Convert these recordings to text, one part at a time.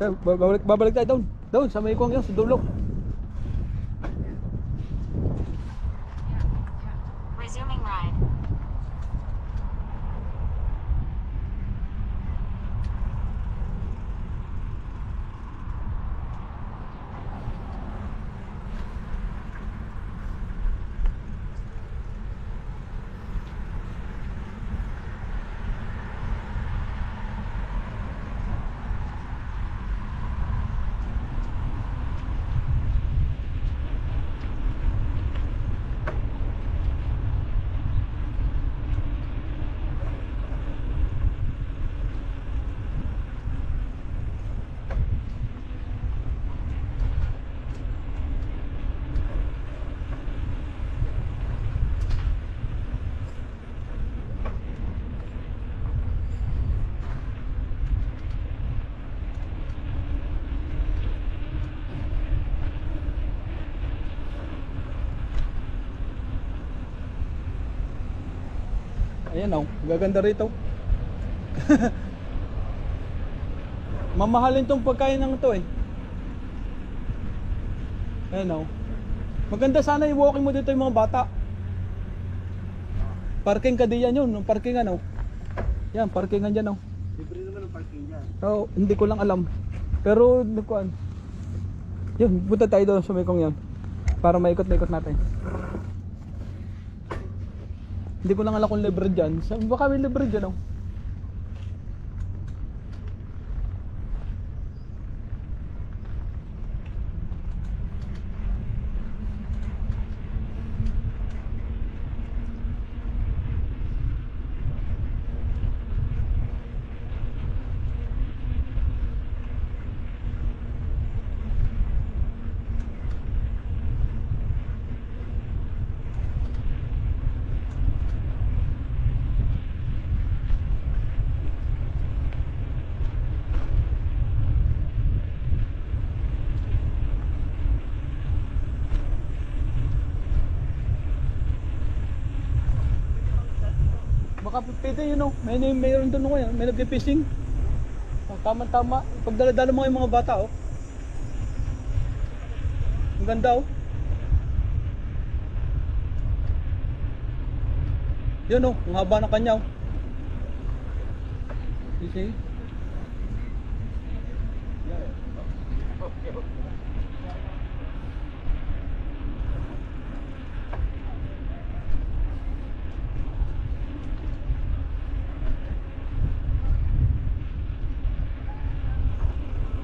Babalik tayo doon. Doon sa may kuwang yun, sa dulo. Resuming ride. Ayan oh, gaganda rito. Mamahalin tong pagkain ng to eh. Ayan oh. Maganda sana i-walking mo dito yung mga bata. Parking ka diyan yun, parkingan oh. Yan, parkingan dyan oh. Libre naman ang parking dyan. Oo, hindi ko lang alam. Pero, nagkuhan. Yun, punta tayo doon sa may kong yan. Para maikot-ikot natin. Hindi ko lang alam kung libre dyan. Baka may libre dyan oh. Baka pwede yun oh. Mayroon doon ngayon. May nag-fishing. Oh, tama-tama. Pagdala-dala mo yung mga bata oh. Ang ganda oh. Yun oh. Ang haba ng kanya oh. You see?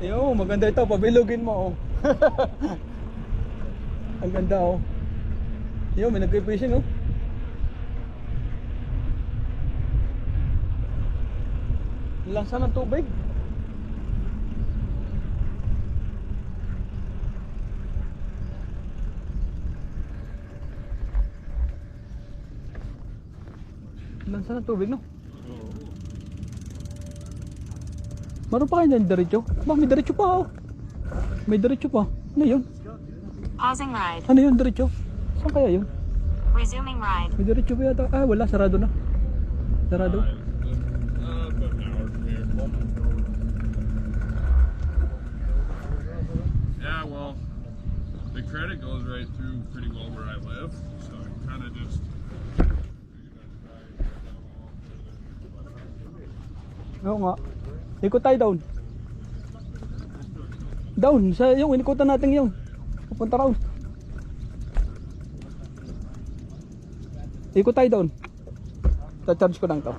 Yo, maganda ito, pabilugin mo oh. Ang ganda oh. Yo, may nag-fishing oh. Lansa ng tubig. Lansa ng tubig no. Meron pa kayo dyan diretso? Ba, may diretso pa oh. May diretso pa. Ano yun? Pausing ride. Ano yun diretso? Saan kaya yun? Resuming ride. May diretso pa yata. Ah, wala. Sarado na. Sarado. Yeah, well, the credit goes right through pretty well where I live, so I kind of just. Oo nga. Ikot tayo down. Down. Sa yung inikutan natin yung. Pupunta raw. Ikot tayo down. Ta-charge ko lang to.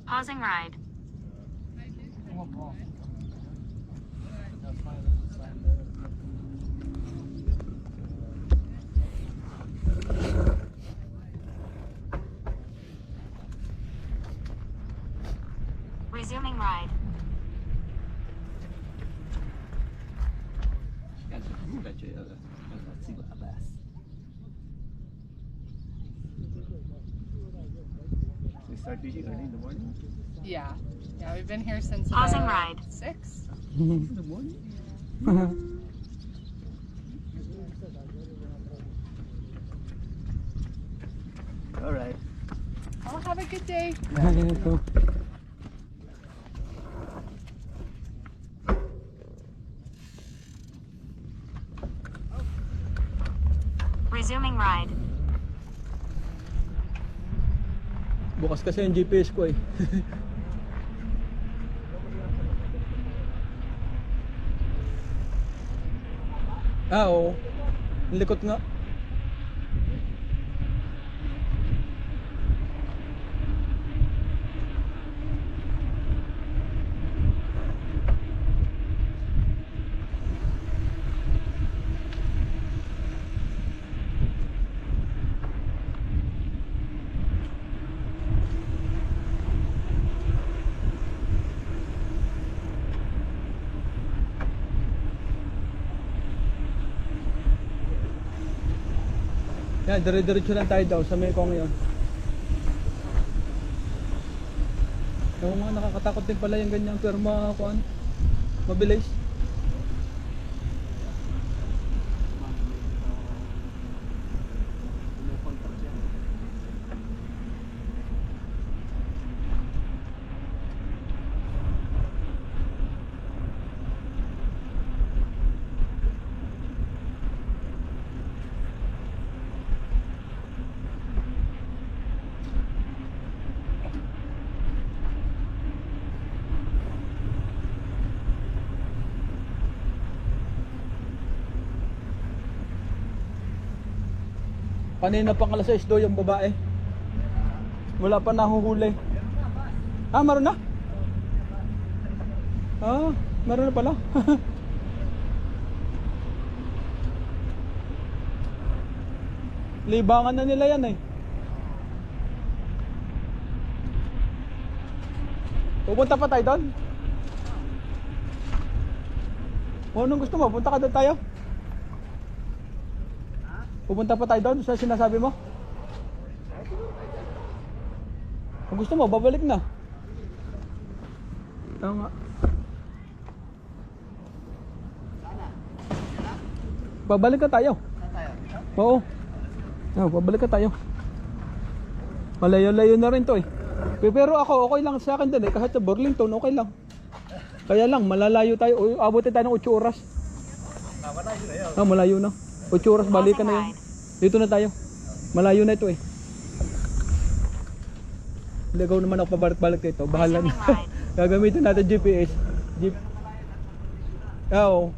Pausing ride. Resuming ride. We start fishing early in the morning? Yeah. Yeah, we've been here since Pausing about ride. 6. In the morning? Yeah. Alright. I'll have a a good day. Ito. Resuming ride. Bukas kasi yung GPS ko eh. Oo. Ang likot nga. Yan, dire-diretso lang tayo daw sa Mekong yun. Oo nga, nakakatakot din pala yung ganyan, pero makakuan, mabilis. Kanina pang alas 6 yung babae. Wala pa nahuhuli. Ah, meron na? Ah, meron na pala. Libangan na nila yan eh. Pupunta pa tayo doon? O, anong gusto mo? Punta ka doon tayo? Pupunta pa tayo doon sa sinasabi mo? Kung gusto mo, babalik na. Tama. Babalik ka tayo. Oo. Babalik ka tayo. Malayo-layo na rin to eh. Pero ako, okay lang sa akin din eh. Kahit sa Burlington, okay lang. Kaya lang, malalayo tayo. Abutin tayo ng 8 oras. Malayo na yun. Malayo na. 8 oras, balikan na yun. Dito na tayo. Malayo na ito eh. Ligaw naman ako pabalik-balik dito. Bahala na. Gagamitin natin GPS. Oo.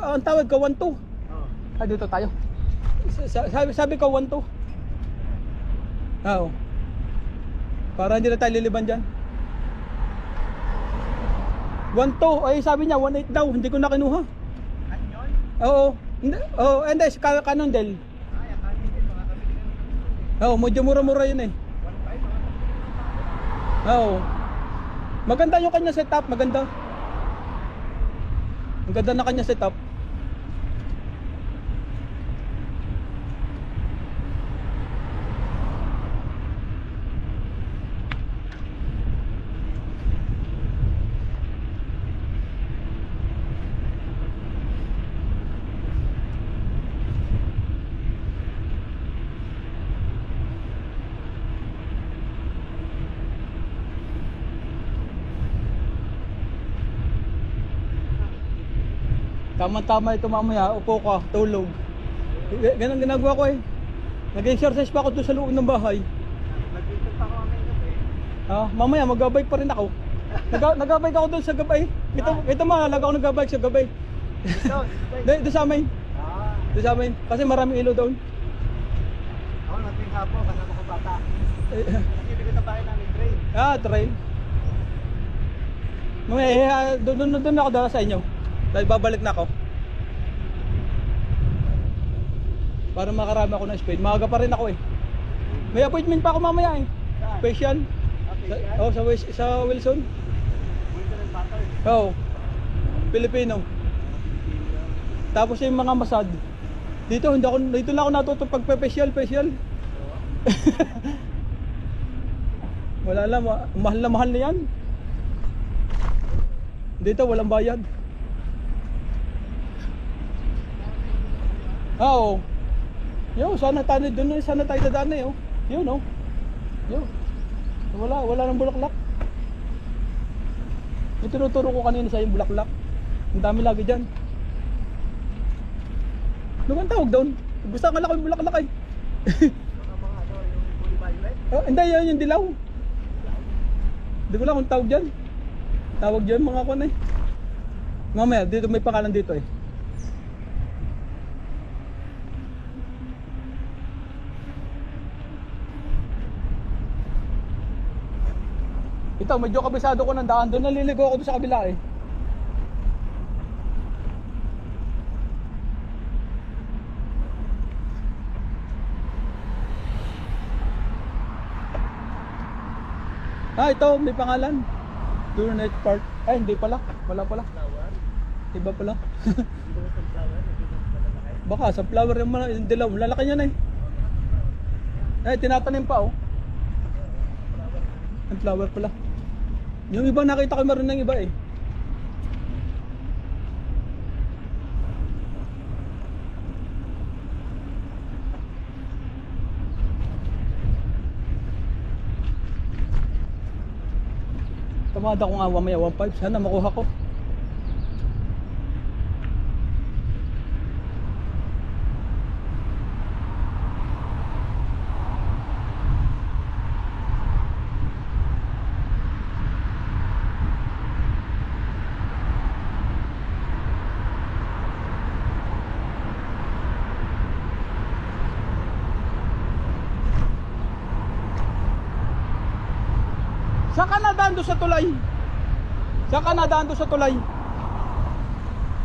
Ang tawag ka 1-2. Ah, dito tayo. Sabi ko 1-2. Oo. Para hindi na tayo liliban dyan. 1-2. Ay sabi niya 1-8 daw. Hindi ko na kinuha. Oo. Hindi. Kanondel. Oo. Medyo mura-mura yun eh. Oo. Maganda yung kanya setup. Maganda. Ang ganda na kanya setup. Tama-tama ito mamaya, upo ka, tulog. Ganun ginagawa ko eh. Nag-exercise pa ako doon sa loob ng bahay. Nag-ikot pa ako ngayon. Mamaya mag-bike pa rin ako. Nag-bike ako doon sa gabay. Ito mahalaga ako nag-bike sa gabay. Doon sa amin. Doon sa amin. Kasi maraming ilaw doon. Ako nating hapo, kasama ko bata. Kasi hindi ko sa bahay namin train. Trail. Mamaya, doon ako dala sa inyo. Dahil babalik na ako. Para makarami ako ng speed. Maaga pa rin ako eh. May appointment pa ako mamaya eh. Special. Sa Wilson. Wilson and Butter. Filipino. Tapos yung mga masad. Dito lang ako natuto pag special. Wala lang, mahal na yan. Dito walang bayad. Sana tayo doon, sana tayo dadaan eh. Yun. Wala nang bulaklak. Yung tinuturo ko kanina sa yung bulaklak. Ang dami lagi dyan. Ano bang tawag doon? Basta nga lang yung bulaklak eh. Hindi, yan yung dilaw. Hindi ko lang kung tawag dyan. Tawag dyan mga kwan eh. Mamaya, dito may pangalan dito eh. Ito, medyo kabisado ko ng daan. Doon naliligo ako doon sa kabila eh. Ito, may pangalan. Turnet Park. Ay, hindi pala. Wala pala. Iba pala. Baka sa flower yung dilaw. Lalaki niyan eh. Tinatanim pa oh. Ang flower pala. Yung iba nakita ko meron ng iba eh. Tamada ko nga mamaya 1.5. Sana makuha ko. Saan ka nadaan doon sa tulay? Saan ka nadaan doon sa tulay?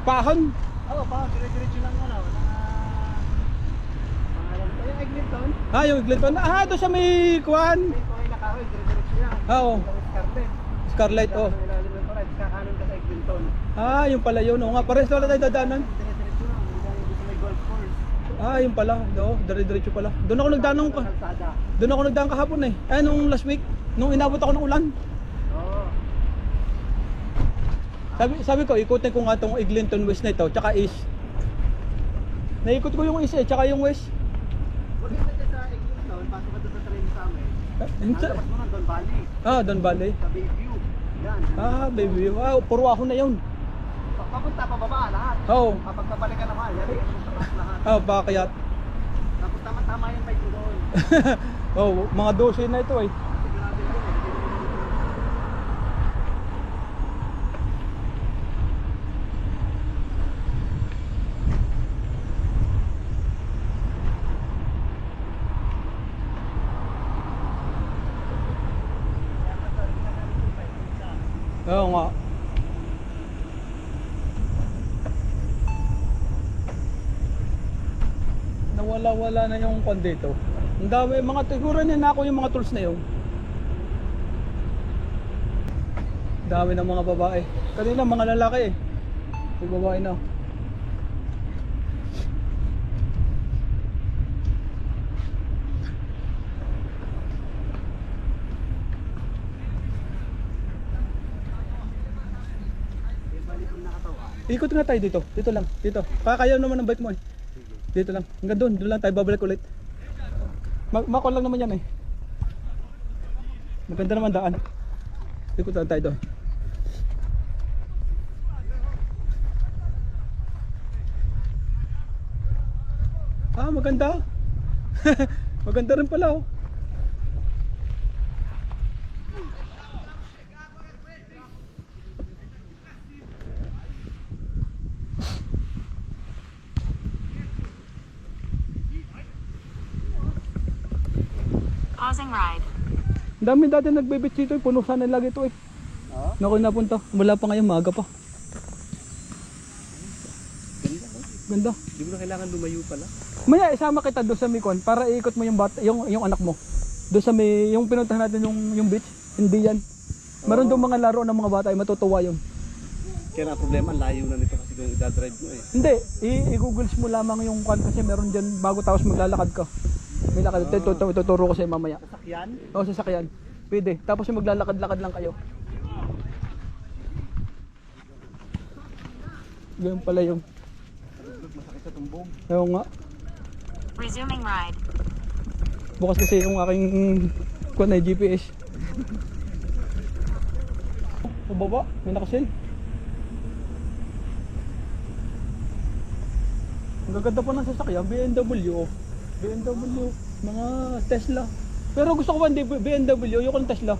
Pahon? Pahon. Dire-diretso lang ano. Pangalan ko yung Eglinton. Yung Eglinton. Doon sa may kuwan. May kuhay na kahoy. Dire-diretso yan. Scarlet. Scarlet, Ilalim ng parad. Kakanan ka sa Eglinton. Yung pala yun. Nga, pares wala tayo dadaanan. Dire-diretso lang. Dito may golf course. Yung pala. Dire-diretso pala. Doon ako nagdaan Kalsada. Doon ako nagdaan kahapon eh. Nung last week. Nung inabot ako ng ulan. Sabi ko, ikutin ko nga itong Eglinton West na ito, tsaka East. Naikot ko yung East tsaka yung West. Huwag yung sa Eglinton, pasok ka doon sa train sa amin. Nalabas mo na, Don Valley. Don Valley. Sa Bayview. Yan. Bayview. Puro ako na yun. Papunta pa baba lahat. Kapag kabalik ka naman, yan yung lahat. Bakayat. Tapos tama-tama yung bike doon. Mga 12 na ito eh. Sigurado yun eh. Oo nga. Nawala-wala na yung kwan dito. Ang dami, siguro na ako yung mga tools na yun. Dami ng mga babae. Kanina mga lalaki eh. May babae na. Ikot nga tayo dito. Dito lang. Dito. Kakayaw naman ng bike mo eh. Dito lang. Hanggang doon. Doon lang tayo. Babalik ulit. Makon lang naman yan eh. Maganda naman daan. Ikot lang tayo doon. Maganda. Maganda rin pala oh. Pausing ride. Ang dami dati nagbe-beach dito, puno sana lagi ito eh. Oo. Naku napunta, wala pa ngayon, maaga pa. Ganda, oh. Ganda. Di mo na kailangan lumayo pala. Maya isama kita doon sa Mikon para iikot mo yung bata, yung anak mo. Doon sa may yung pinuntahan natin yung beach, hindi yan. Meron doon mga laro ng mga bata, ay matutuwa yun. Kaya na problema, layo na nito kasi kung idadrive mo eh. Hindi, i-googles mo lamang yung kan kasi meron diyan bago tapos maglalakad ka. May lakad, ituturo ko sa mamaya. Sasakyan? O sasakyan. Pwede. Tapos yung maglalakad-lakad lang kayo. Ganyan pala yung. Masakit sa tumbog. Ayaw nga. Resuming ride. Bukas kasi yung aking kuha na GPS. Pababa, may nakasil. Ang gaganda pa ng sasakyan, BMW. Oh. BMW, mga Tesla. Pero gusto ko hindi BMW, ayoko ng Tesla.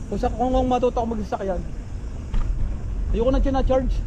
Kung matuto ako magsasakyan. Ayoko na charge.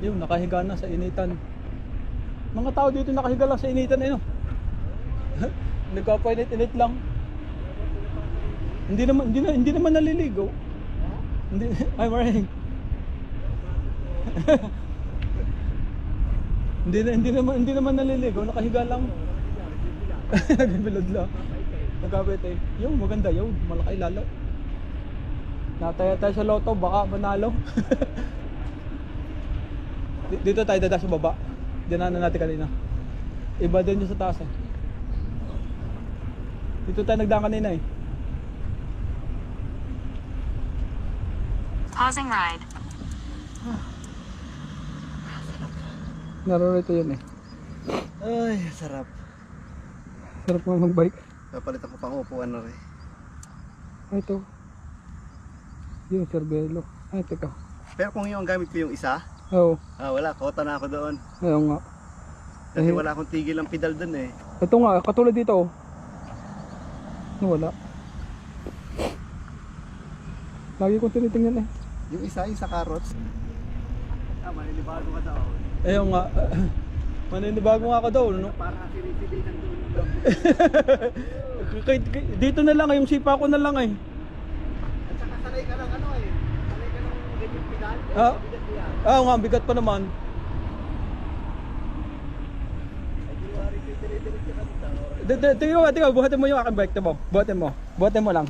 Yun, nakahiga na sa initan. Mga tao dito nakahiga lang sa initan eh no. Nagpapainit-init lang. Hindi naman naliligo. Hindi ay maraming. hindi naman naliligo, nakahiga lang. Nagbilod lang. Nagkapit eh. Yung maganda yun, malaki lalo. Nataya tayo sa loto, baka manalo. Dito tayo dada sa baba. Dinanan natin kanina. Iba din yung sa taas eh. Dito tayo nagdaan kanina eh. Pausing ride. Narorito yun eh. Ay, sarap. Sarap mo mag-bike. Napalitan ko pang upuan na rin. Ay, ito. Yung Cervelo. Ay, teka. Pero kung yung gamit ko yung isa, Oo. wala, kota na ako doon. Ayaw nga. Kasi Eh. wala akong tigil ng pedal doon eh. Ito nga, katulad dito oh. Wala. Lagi kong tinitingnan eh. Yung isa, yung sa carrots. Maninibago ka daw. Ayaw nga. Maninibago nga ako daw. No? Parang sinisibil ng doon. Dito na lang, yung sipa ko na lang eh. At saka sanay ka ng ano eh. Sanay ka ng ganyan pedal. Ah, Bigat yan. nga, bigat pa naman. Ay, di wari ko tinidiretso ka dito. Tingnan mo, buhatin mo yung aking bike, mo. Buhatin mo lang.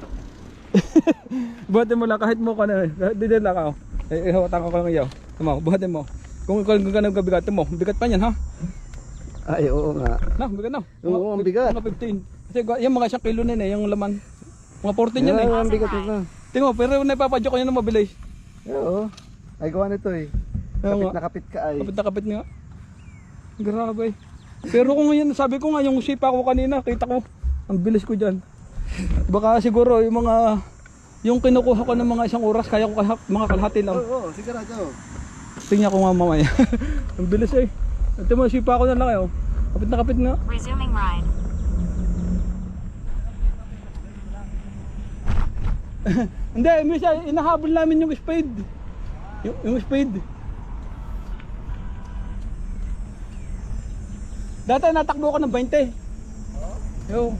Buhatin mo lang, kahit mo ka na. Dito lang ako. Ihawatan ko lang iyo. Tama, buhatin mo. Kung ganun ka bigat mo, bigat pa yan ha. Ay, oo nga. Na, bigat na. Oo, ang bigat. Mga 15. Kasi yung mga 1 kilo na yun eh, yung laman. Mga 14 yan eh. ang bigat ito. Tingnan mo, pero naipapadyo ko yun na mabilis. Oo. Ay, gawa nito eh. Oo Kapit nga. na kapit ka ay. Kapit na kapit nga. Grabe. Pero kung yan, sabi ko nga, yung sipa ko kanina, kita ko, ang bilis ko dyan. Baka siguro yung mga, yung kinukuha ko ng mga 1 oras, kaya ko mga kalahati lang. Oo, sigurado. Tingnan ko nga mamaya. Ang bilis eh. Ito mo, sipa ko na lang eh. Oh. Kapit na kapit nga. Resuming ride. Hindi, minsan inahabol namin yung speed. Yung speed. Dati natakbo ko ng 20. Yo.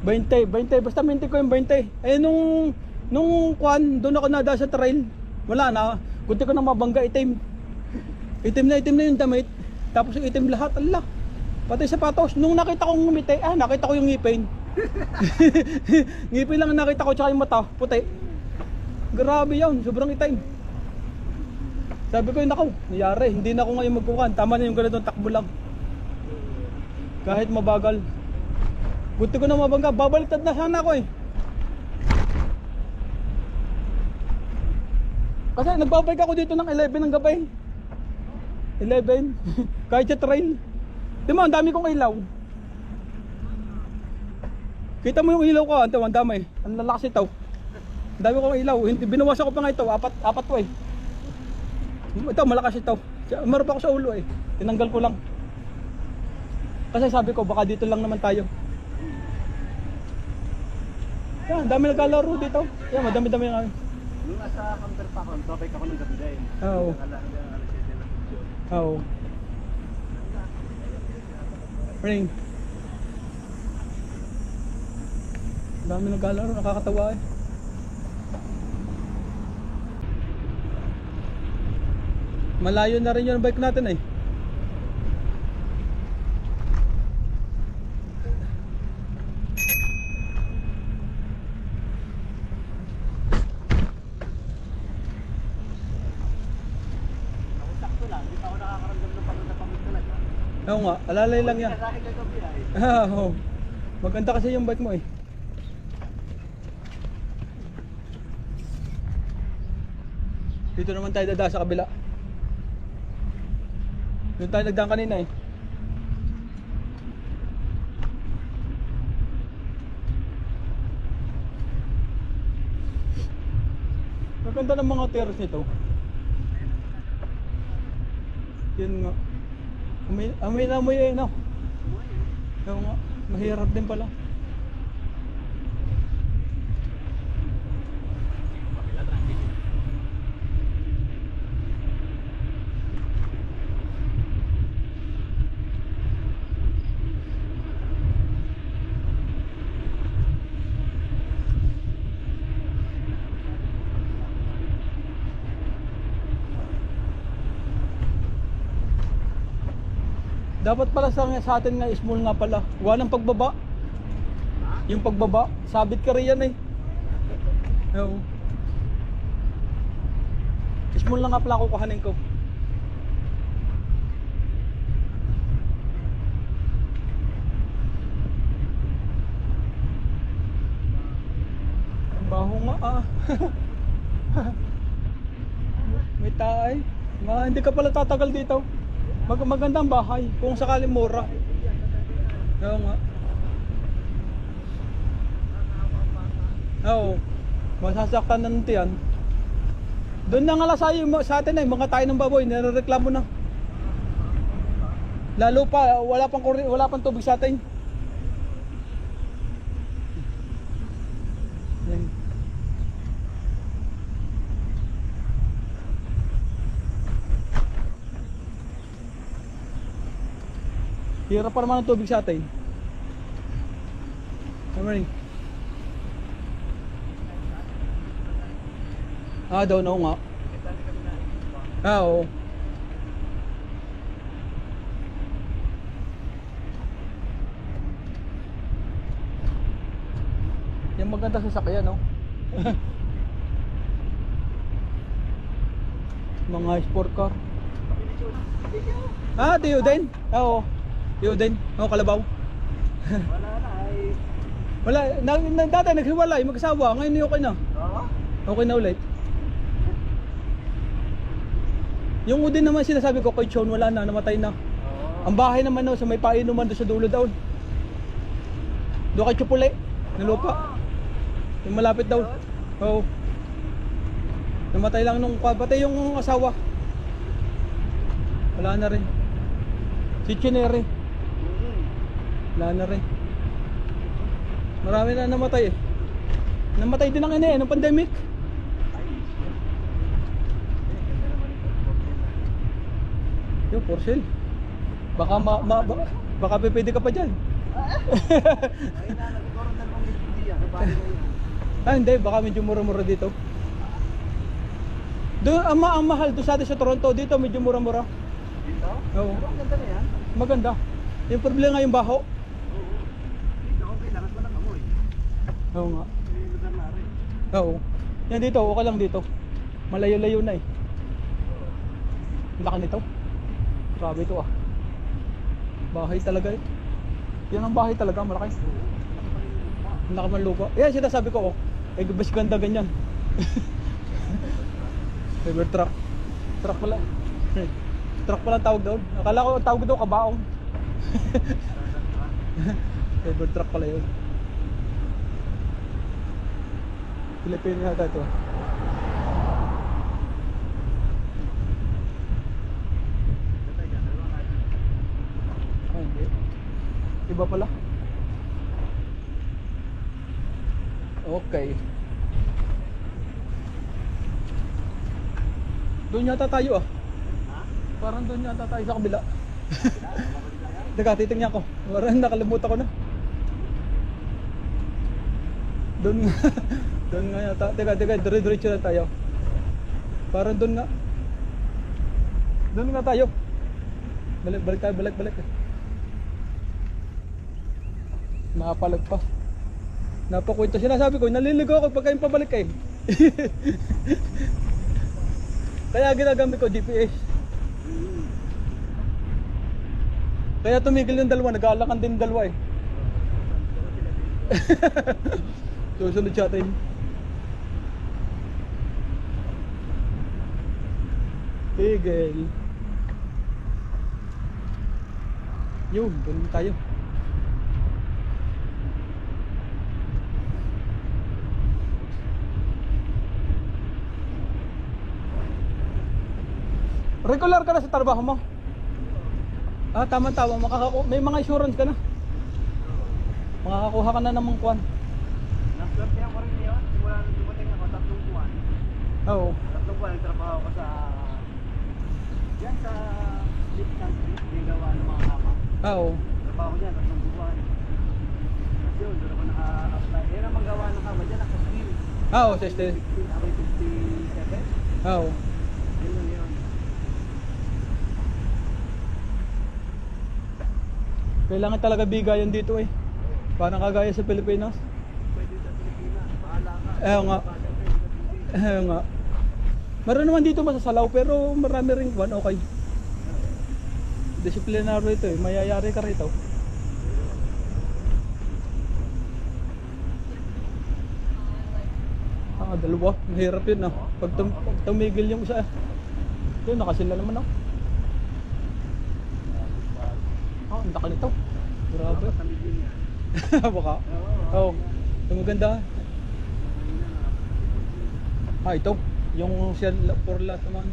20, basta 20 ko yung 20. Eh nung kwan, doon ako nada sa trail. Wala na, kunti ko na mabangga itim. Itim na yung damit. Tapos yung itim lahat, Allah. Pati sapatos, nung nakita kong ngumiti, nakita ko yung ngipin. Ngipin lang ang nakita ko, tsaka yung mata, puti. Grabe yun, sobrang itim. Sabi ko, nakaw, nangyari, hindi na ako ngayon magkukan. Tama na yung ganitong takbo lang. Kahit mabagal. Buti ko na mabangga, babaliktad na sana ako eh. Kasi nagbabike ako dito ng 11 ng gabi. 11. Kahit sa trail. Di mo, ang dami kong ilaw. Kita mo yung ilaw ko, ang dami. Ang lalakas ito. Ang dami kong ilaw. Binawasan ko pa nga ito, apat ko eh. Ito, malakas ito. Meron pa ako sa ulo eh. Tinanggal ko lang. Kasi sabi ko, baka dito lang naman tayo. Yan, dami naglalaro dito. Yan, madami-dami nga. Nung nasa counter pa ako, babike ako ng gabi din. Oo. Oo. Ring. Dami naglalaro, nakakatawa eh. Malayo na rin yung bike natin eh. Ako sakto lang, hindi pa ako nakakaramdam ng pagod na pagod talaga. Oo nga, alalay lang yan. Sa akin kagabi ay. Oo. Maganda kasi yung bike mo eh. Dito naman tayo dadaan sa kabila. Doon tayo nagdaan kanina eh. Maganda ng mga terrace nito. Yan nga. Amoy na amoy eh, no? Oo nga, mahirap din pala. Dapat pala sa atin nga small nga pala. Walang pagbaba. Yung pagbaba, sabit ka rin yan eh. Oo. Small lang nga pala kukuhanin ko. Baho nga ah. May taay. Hindi ka pala tatagal dito. Magandang bahay kung sakaling mura. Oo nga. Oo. Masasaktan na nito yan. Doon na nga lasayo sa atin eh, mga tayo ng baboy, nirereklamo na. Lalo pa, wala pang tubig sa atin. Yan. Hirap pa naman ang tubig sa atin. Morning. Daw na nga. Oo. Yung maganda sa sakyan, no? Mga sport car. Tiyo din? Oo. Tiyo din? Oo, kalabaw. Wala na ay. Wala, dati naghiwalay, mag-asawa. Ngayon okay na. Oo? Okay na ulit. Yung Udin naman sinasabi ko kay Chon, wala na, namatay na. Ang bahay naman sa may painuman doon sa dulo daw. Doon kay Chupule, na lupa. Yung malapit daw. Oo. Namatay lang nung pati yung asawa. Wala na rin. Si Chinere. Wala na rin. Marami na namatay eh. Namatay din ang ina eh, nung pandemic. Yung Porcel. Baka baka pwede ka pa diyan. Ay na, nagkaroon na ng hindi yan. Hindi, baka medyo mura-mura dito. Doon ang mahal doon sa atin sa Toronto, dito medyo mura-mura. Dito? Oo. Pero ang ganda na yan. Maganda. Yung problema yung baho. Dito, kailangan mo ng amoy. Oo nga. May lugar na rin. Oo. Yan dito, okay lang dito. Malayo-layo na eh. Ang laki nito. Grabe ito ah. Bahay talaga eh. Yan ang bahay talaga, malaki. Ang laki man lupa. Yan sinasabi ko oh. Eh, mas ganda ganyan. Favorite truck. Truck pala. Truck pala ang tawag doon. Akala ko ang tawag doon kabaong. Favorite truck pala yun. Pilipino yata ito. Ah, hindi. Iba pala. Okay. Doon yata tayo ah. Parang doon yata tayo sa kabila. Teka, titingnan ko. Parang nakalimutan ko na. Doon nga. Doon nga yata. Teka, dire-diretso na tayo. Parang doon nga. Doon nga tayo. Balik tayo, balik. Nakapalag pa. Napakwento. Sinasabi ko, naliligo ako pagka yung pabalik eh. Kaya ginagamit ko GPS. Kaya tumigil yung dalawa, nag-aalakan din yung dalawa eh. Susunod siya atin. Tigil. Yun, doon tayo. Regular ka na sa trabaho mo? Ah, tama-tama. May mga insurance ka na. Makakakuha ka na ng mga kwan. Naswerte ako rin yun. Simula nung dumating ako, 3 buwan. Oo. 3 buwan, nagtrabaho ko sa... Yan sa Sleep Country, yung gawa ng mga kama. Oo. Trabaho niya, 3 buwan. Kasi yun, doon ako naka-apply. Yan ang magawa ng kama dyan, naka-skill. Oo, sister. Ako yung 57. Oo. Yun. Kailangan talaga bigayan dito eh. Parang kagaya sa Pilipinas. Pwede sa Pilipinas, bahala ka. Nga. Nga. Meron naman dito masasalaw pero marami rin kwan, okay. Disiplinary ito eh. Mayayari ka rito. Ah, dalawa. Mahirap yun ah. Pag tumigil yung isa. Yun, nakasila naman ako. Ah, ang laki nito. Grabe. Tamigin yan. Baka. Oo. Ito maganda. Ah, ito. Yung for lot naman.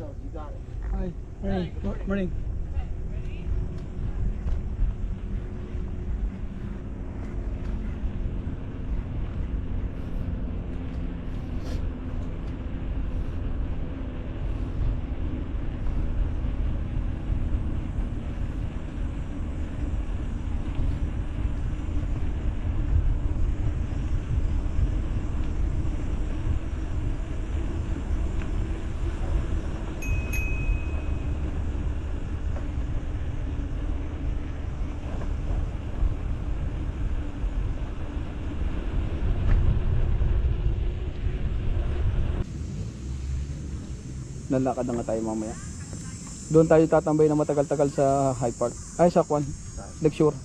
You got it. Hi. Morning. Morning. Lalakad na nga tayo mamaya. Doon tayo tatambay na matagal-tagal sa High Park. Ay, sa Kwan. Lecture.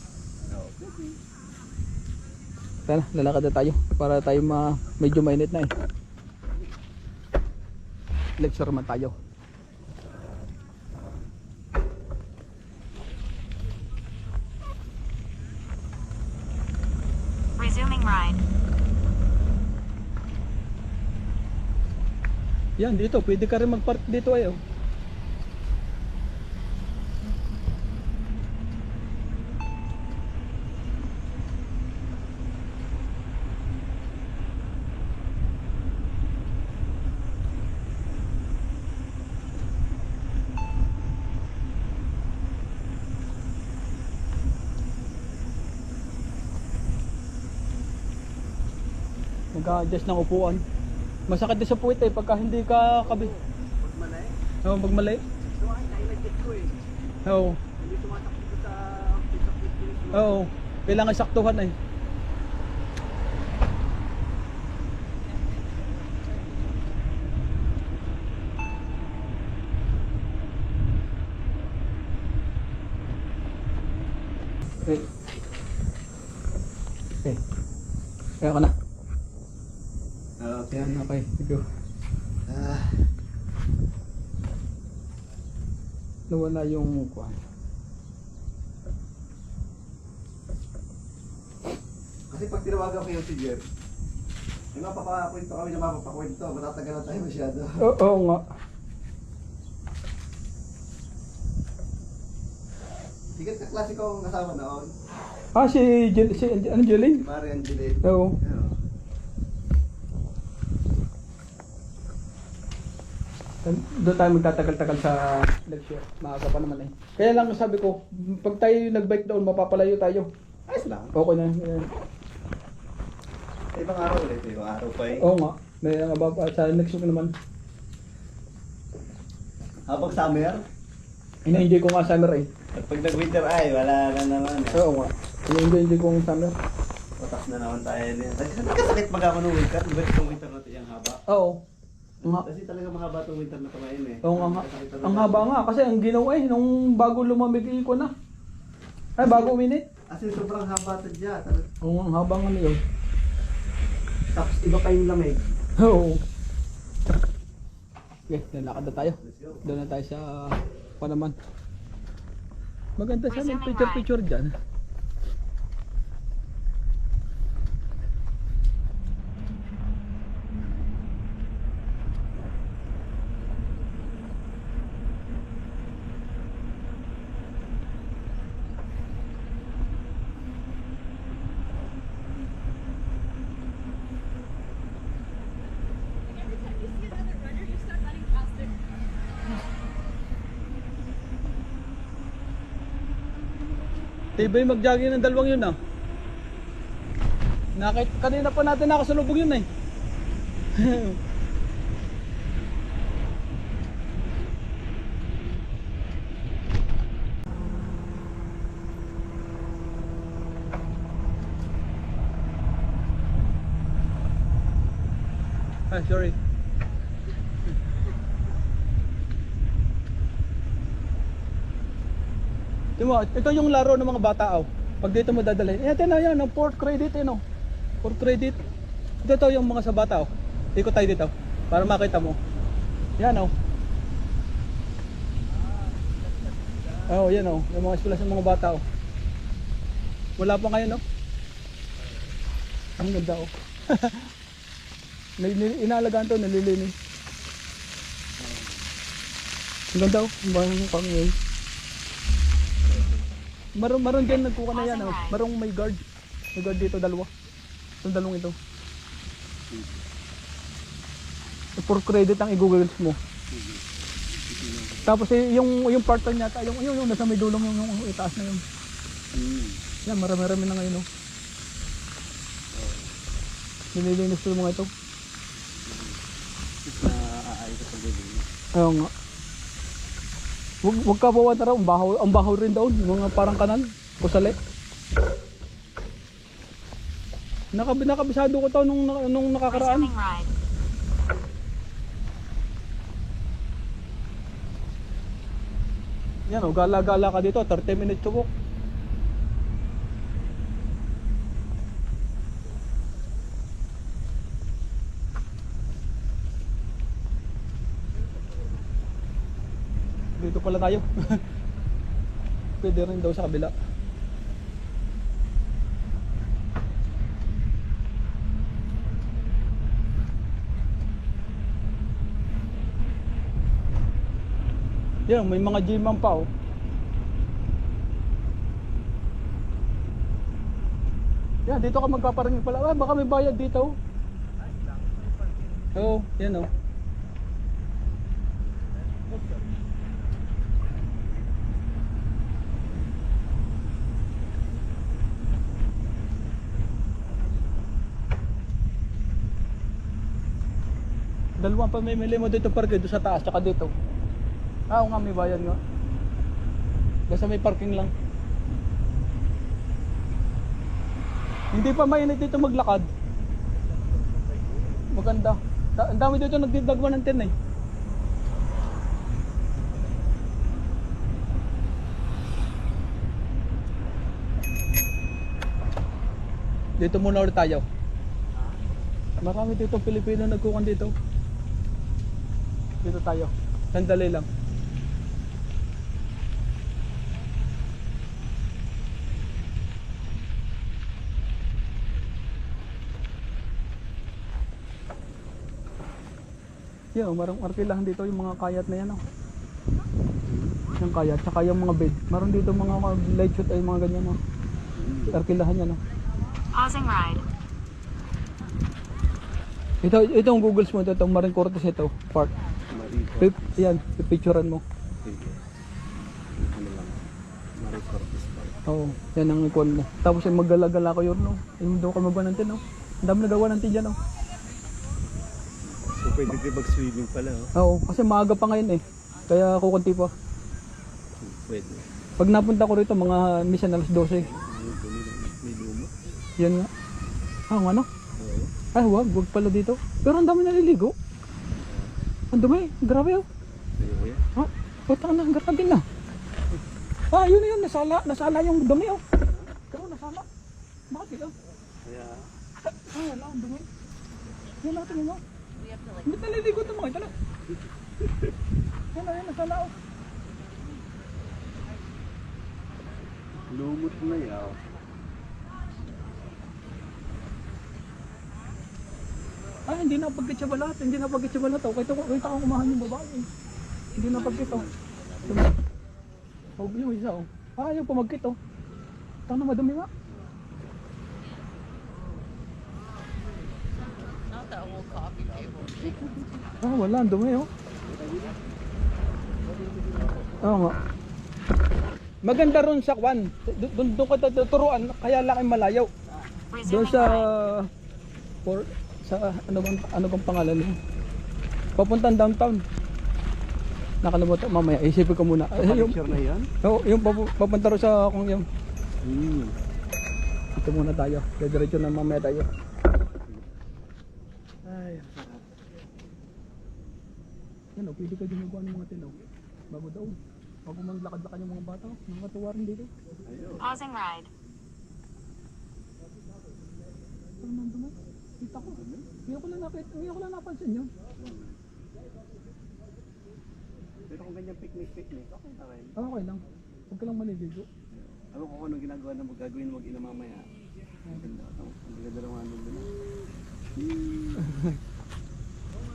Tara, lalakad na tayo. Para tayo medyo mainit na eh. Lecture man tayo. Resuming ride. Yan, dito. Pwede ka rin mag-park dito eh. Oh. Nag-adjust ng upuan. Masakit din sa puwit eh pagka hindi ka kabi. Pag malay, Oo, pag mali. ito ay nai-legit ko eh. Oo. Hindi tumatakbo ko sa piece mo. Oo. Kailangan saktuhan eh. Okay. Okay. Kaya ka na. Okay. Yan, okay. Thank you. Nawala yung kuwan. Kasi pag tinawagan ko yung si Jeff, may mapapakwento kami na mapapakwento, matatagalan tayo masyado. Oo nga. Sikat ka klase ko ang kasama noon, Ah, si ano, Jeline? si Mari Angeline. Oo. Doon tayo magtatagal-tagal sa lecture. Maaga pa naman eh. Kaya lang sabi ko, pag tayo nag-bike doon, mapapalayo tayo. Ayos lang. Okay na. Yan. Sa ibang araw ulit, ibang araw pa eh. Oo nga. May sa next week naman. Habang summer, Ina-enjoy ko nga summer eh. at pag nag-winter ay, wala na naman. Oo nga. Ina-enjoy ko ang summer. Patak na naman tayo din. Nagkasakit mag ako nung winter, iba itong winter natin yung haba. Oo. Nga. Kasi talaga mahaba itong winter na tumayin eh. Oo nga. Nagkasakit talaga. Ang haba nga kasi ang ginawa eh nung bago lumamig ko na. Ay bago uminit. As in, sobrang haba ito dyan. Talaga. Oo, ang haba nga yun. Tapos iba pa yung lamig. Oo. Okay, lalakad na tayo. Let's go. Doon na tayo sa Panaman. Maganda sana yung picture dyan. Tibay mag-jogging ng dalawang yun ah. Kanina pa natin nakasalubog yun eh. Ah, sorry. Ito yung laro ng mga bata oh. Pag dito mo dadalhin. Ito na yan, ang port credit no. Port credit. Ito yung mga sa bata oh. Ikot tayo dito para makita mo. Yan oh. Oh, yan oh. Yung mga eskwela sa mga bata oh. Wala pa ngayon oh. Ang ganda oh. Inaalagaan to, nalilinis. Ang ganda oh. Ang pang yun. Maroon dyan nagkuha na yan oh. Marong may guard. May guard dito dalawa. Itong dalawang ito. For credit ang i-google mo. Tapos yung partner niya yung nasa may dulong yung itaas na yun. Yan, marami-rami na ngayon oh. Nililinis ko yung mga ito. Ayaw nga. Huwag ka bawa na raw, ang bahaw rin daw, yung mga parang kanal, kusali. Nakabisado ko to nung nakakaraan. Resuming ride. Yan o, gala-gala ka dito, 30 minutes to walk. Dito pala tayo. Pwede rin daw sa kabila. Yan, may mga gyman pa oh. Yan, dito ka magpaparingin pala. Ah, baka may bayad dito. Oo, yan oh. Dalawang pamimili mo dito parking doon sa taas tsaka dito. Ah, oo nga may bayan nga. Basta may parking lang. Hindi pa mainit dito maglakad. Maganda. Ang dami dito nagdidagwa ng tin eh. Dito muna ulit tayo. Marami dito Pilipino nagkukan dito. Dito tayo. Sandali lang. Yan, marang arkilahan dito yung mga kayat na yan. Oh. Yung kayat, tsaka yung mga bed. Maroon dito mga light shoot ay mga ganyan. Oh. Arkilahan yan. Oh. Pausing ride. Itong Googles mo, itong Marin Cortes ito, park. Yan, pipicturean mo. Ano lang, Marie Cortez Park. Oo, yan ang ikuan mo. Tapos yung maggala-gala ko yun, no? Yung doon ka magawa ng tin, no? Ang dami nagawa ng tin dyan, no? So pwede kayo mag-swimming pala, oh. Oo, kasi maaga pa ngayon eh. Kaya kukunti pa. Pwede. Pag napunta ko rito, mga misan alas 12. May luma. Yan nga. Ah, ano? Oo. Ay, wag pala dito. Pero ang dami naliligo. Ang dumi, grabe oh. Ayun. Ha? Putang na, grabe na. Ah, yun na yun, nasala yung dumi oh. Pero nasala. Bakit yun? Kaya, Ah, wala, ang dumi. Yan natin yun oh. Hindi naliligo ito mga ito na. Yan na, yan, nasala oh. lumot na yaw. Ah, hindi na pagkitsabalat, hindi na pagkitsabalat oh. Kita ko kumahan yung babae. Hindi na pagkit oh. Oh, yung isa oh. Ah, yung pumagkit oh. Tama madumi nga. Not that whole coffee table. Ah, wala, ang dumi oh. Oo nga. Maganda ron sa kwan. Doon ka tuturuan, kaya lang ay malayo. Doon Resuming sa ride. sa ano bang pangalan niya? Papuntang downtown. Nakalimutan mamaya, isipin ko muna. Yung Picture na yan? yung papunta ron sa kung yung Hmm. ito muna tayo. Diretso na mamaya tayo. Ay, sarap. Yan o, pwede ka din magawa ng mga tinaw. Bago daw. Bago maglakad-lakad yung mga bata, mga tuwa rin dito. Pausing ride. Ano nandun na? Kita ko. Hindi ko lang napansin yun. Pero kung ganyan picnic, okay na rin. Ah, okay lang. Huwag ka lang maliligo. Alam ko kung anong ginagawa na magagawin mag-ina mamaya. Ang ganda naman nandun.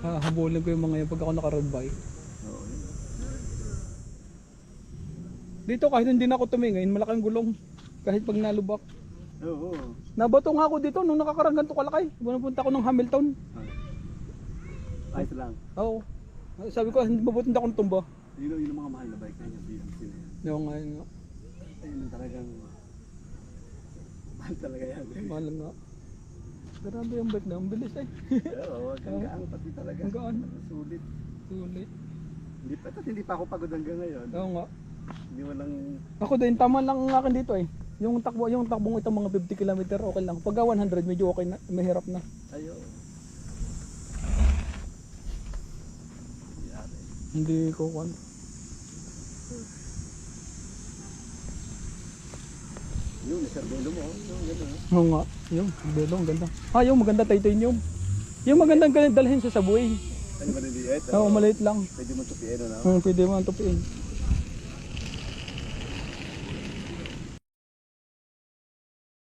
Habulin ko yung mga yan pag ako naka-road bike. Oo, yun. Dito kahit hindi na ako tumingin, malaking gulong. Kahit pag nalubak. Oo. Nabato nga ako dito nung nakakarang ganito kalaki. Pumunta ako ng Hamilton. Ayos lang. Oo. Sabi ko, hindi mabuti ako tumba. Yun yung mga mahal na bike na yan. BMC na yan. Yung nga, yun nga. Ayun yung talagang mahal talaga yan. Mahal nga. Grabe yung bike na, ang bilis eh. Oo, hanggang pati talaga. Ang gaan. Sulit. Sulit. Hindi pa ako pagod hanggang ngayon. Oo nga. Hindi mo lang... Ako din, tama lang ang akin dito eh. Yung takbong ito mga 50 km okay lang. Pagka 100 medyo okay na, mahirap na. Ayo. Hindi ko kan. Yun, serbelo mo. Yung ganda. Oo nga, yung belo, ang ganda. Ah, yung maganda titanium. Yung magandang dalhin sa subway. Ano ba niliit? Oo, maliit lang. Pwede mo tupiin, ano? Pwede mo ang tupiin.